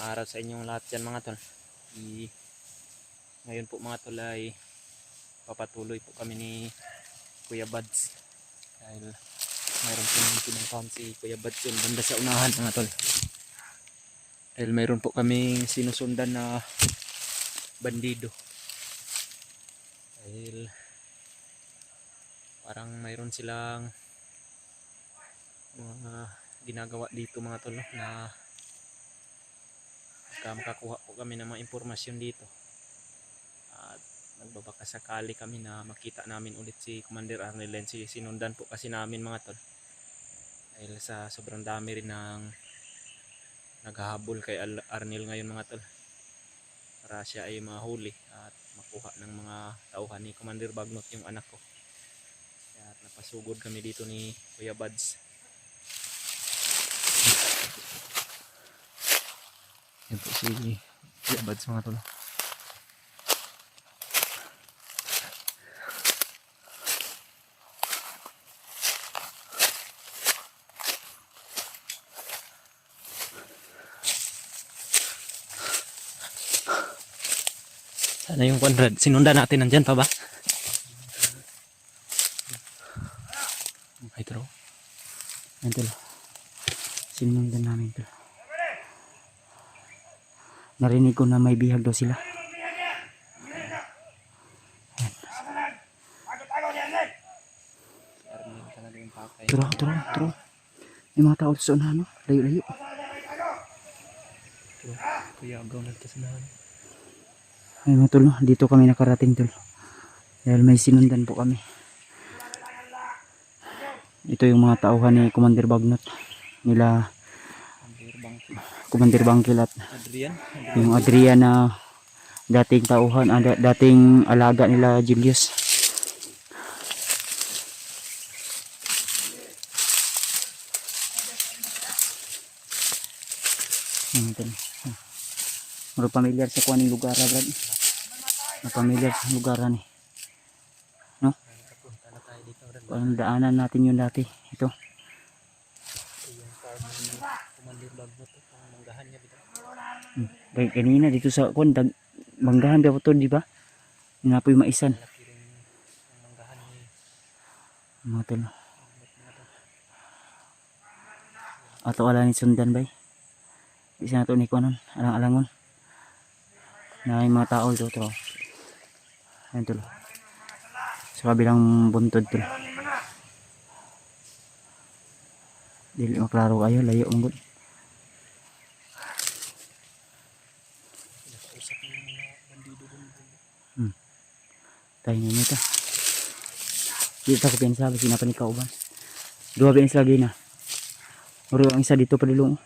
araw sa inyong lahat dyan mga tol. Ngayon po mga tol ay papatuloy po kami ni Kuya Buds. Dahil mayroon po pinuntahan si Kuya Buds yun banda sa unahan mga tol. Dahil mayroon po kaming sinusundan na bandido. Dahil parang mayroon silang mga ginagawa dito mga tol, na makakuha po kami ng mga impormasyon dito at nagbabaka sakali kami na makita namin ulit si Commander Arnel. Sinundan po kasi namin mga tol dahil sa sobrang dami rin ng naghahabol kay Arnel ngayon mga tol, para siya ay mahuli at makuha ng mga tauhan ni Commander Bagnot, yung anak ko. Kaya napasugod kami dito ni Kuya Buds. Yan po si Kuya Buds mga tol. Sana yung Conrad, sinundan natin, nandyan pa ba? Ay tro. Yan tol. Sinundan namin tol. Narinig ko na may bihag daw sila. Turo. May mga tao sa unahan, no? Layo. Kuya agaw nagtasanahan. Ay mga tol, no? Dito kami nakarating tol. Dahil may sinundan po kami. Ito yung mga tauhan ni Commander Bagnot. Nila Commander Bangkil at yung Adrian na dating tauhan, dating alaga nila Julius. Maro pamilyar sa kuaning lugar brad. Pamilyar sa lugar ni. No? Parang daanan natin yun dati. Ito. Yung farm ni Commander Bagnot, ang manggahan niya dito. Kaya kanina dito sa kuan manggahan daw to, di ba? Inapoy maisan. Manggahan ni mga tol. Ato wala ni sundan bay. Di siya nato ni kuanon, alang-alangon. Na yung mga tao dito. Ayan tol. Sa kabilang buntod tol. Dili maklaro kayo, layo ang good. Tayo nyo ito. Dito ko pinsabi, sinapan ikaw ba? Dua pins lagi na. Muro ang isa dito pa dilong.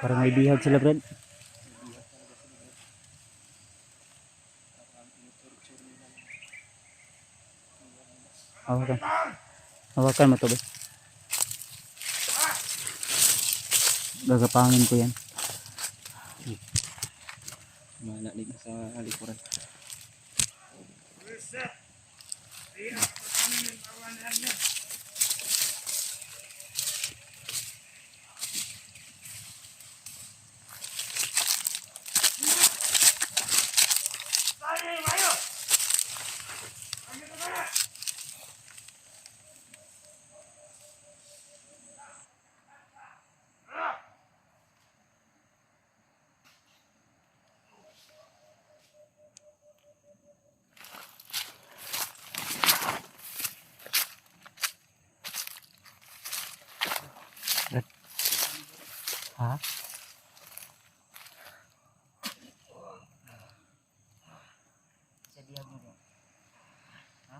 Parang may bihag sila brad. Hawakan mo to ba? Gagapangin ko yan. Malalig sa likuran. Ha? Sa bihag mo bro. Ha?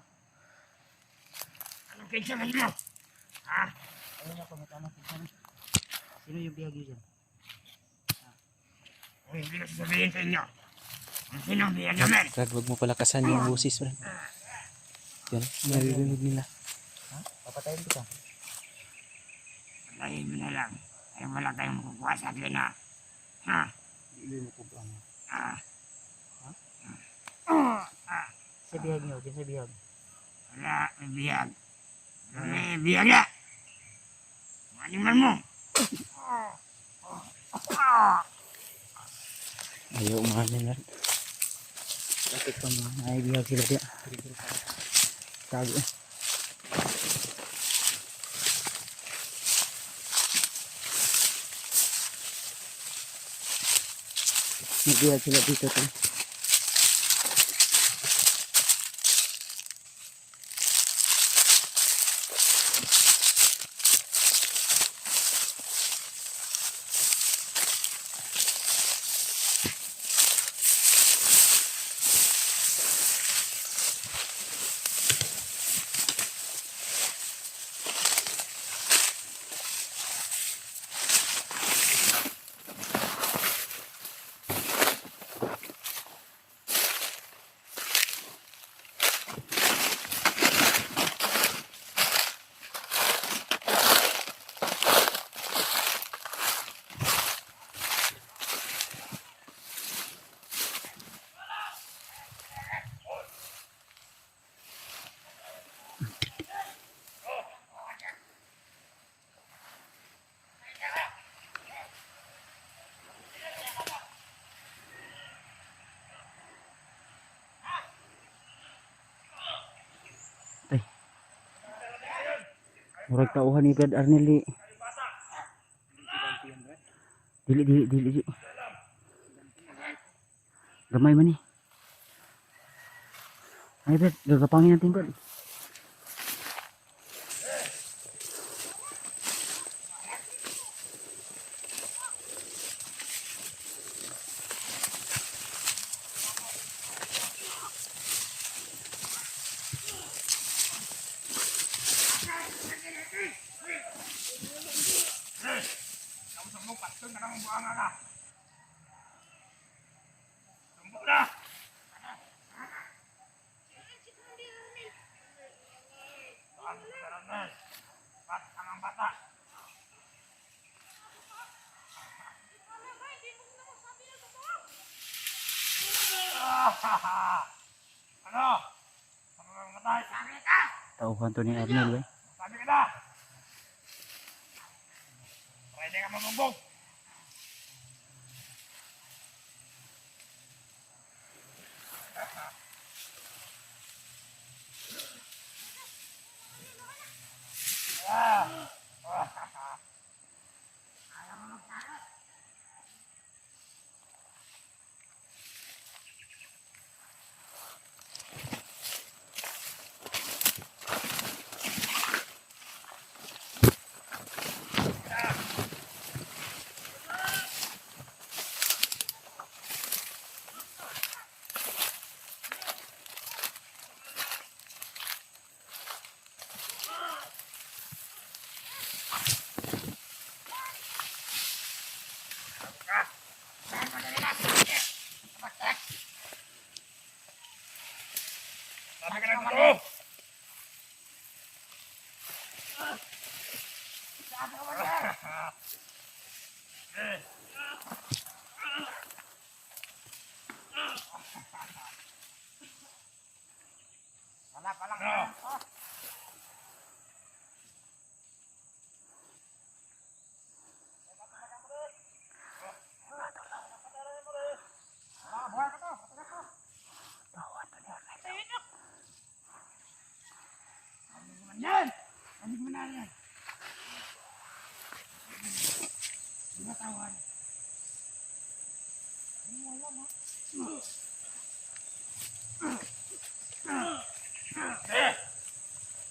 Anong kinsa mo? Ha? Ayun ako, may tamang kinsa mo. Sino yung bihag yun dyan? Hindi ko sasabihin sa inyo. Ang sinong bihag namin? Brad, wag mo palakasan yung busis, Brad. Yan, naririnig nila. Ha? Papatayin kita. Patayin mo na lang. Ay wala kayong makukuha sa akin na. Ha? Hindi mo po ba? Ah. Ha? Ah. Sa bihag nyo, dyan sa bihag. Wala, may bihag. May bihag na. Maniman mo. Ayaw umamin, Brad. Bakit pa mga naibihag sila diya? Tago. Nagbihag sila dito to. Murag tauhan ni Brad Arnel. Dili. Gamay man ni. Ay Brad, gagapangin natin Brad. Sumbok pa. Ito na lang ang buhanga ka. Sumbok na. Bat ang bata. Ano? Ano lang matay? Sabi ka! Tauhan to ni Arnel eh. Sabi ka na! Pwede ka mamumbog! Sabi ka na dito! Wala pa lang. Yan! Ano mo na yan? Matawan. Ano mo alam ha?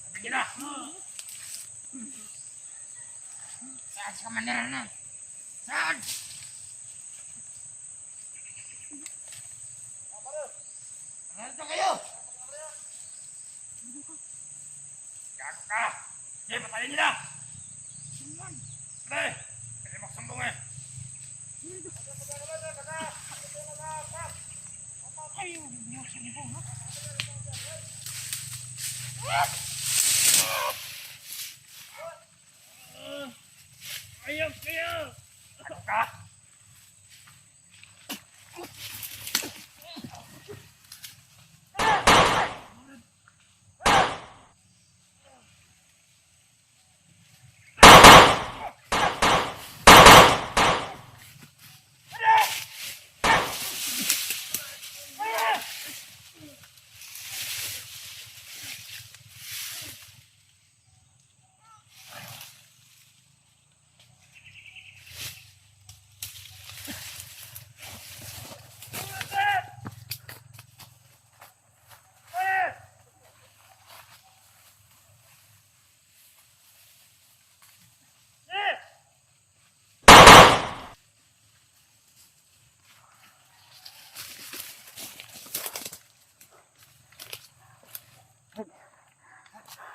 Sabi na! Saan si Commander na? Saan? Narito kayo! Gago ka! Sige, patayin niyo na! Pre! Pwede magsumbong eh! Ayaw, hindi ako sumbong ha? Ayaw kayo! Ano ka?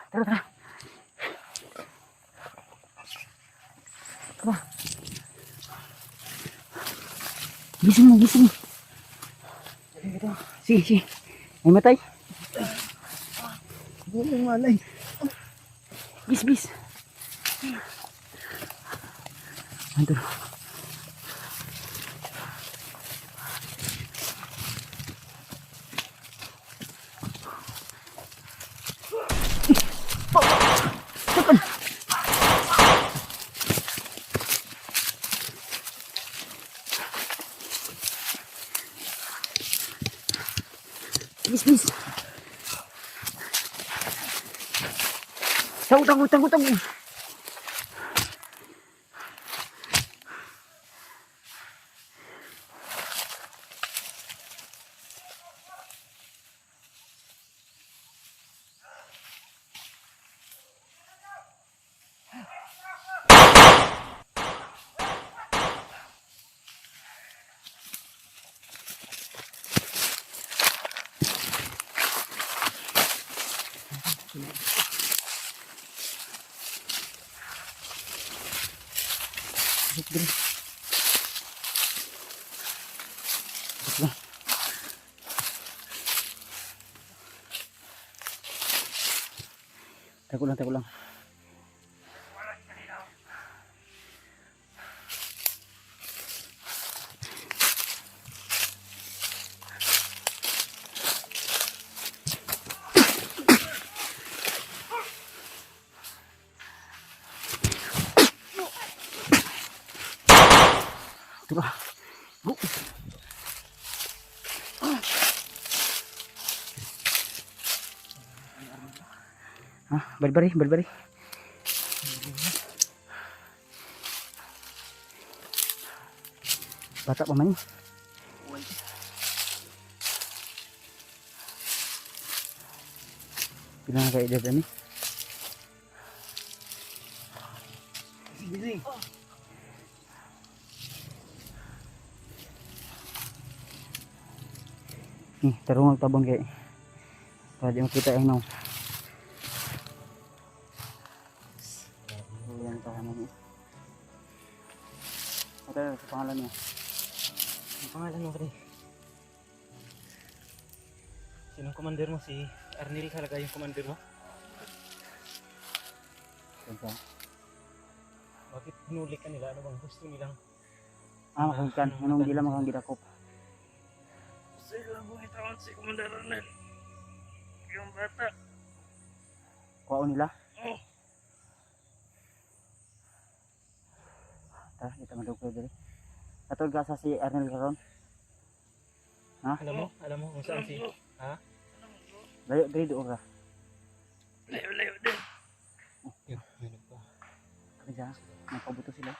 Tara, tara. Tara. Gising mo, gising mo. Sige, sige. May matay. Buong malay. Bis, bis. Ando. Bis, bis. Utang, utang, utang. Tago lang, tago lang. Diba? Ah, bari-bari, bari-bari. Bata pa man. Pila na kayo edad ani? Sige. Nih, tarong tabon kay. Para di makita yung no. Yan pa naman. Ito sa pangalan niya. Ang pangalan mo, pre? Sinong commander mo? Si Arnel talaga yung commander mo? Ito. Bakit hinuli ka nila? Ano bang gusto nilang? Ah, makangkan. Anong di lang makang gidakop. Sila mo itawan si Commander Arnel. Yung bata. Kuwaon nila. Oh. Tara, kita madugay diri. Katol ka sa si Arnel karon. Ha? Alam mo kung saan si... Ha? Layo diri doon ka. Layo din. Oh, Yun, yun pa. Kaya, nagpabuto sila.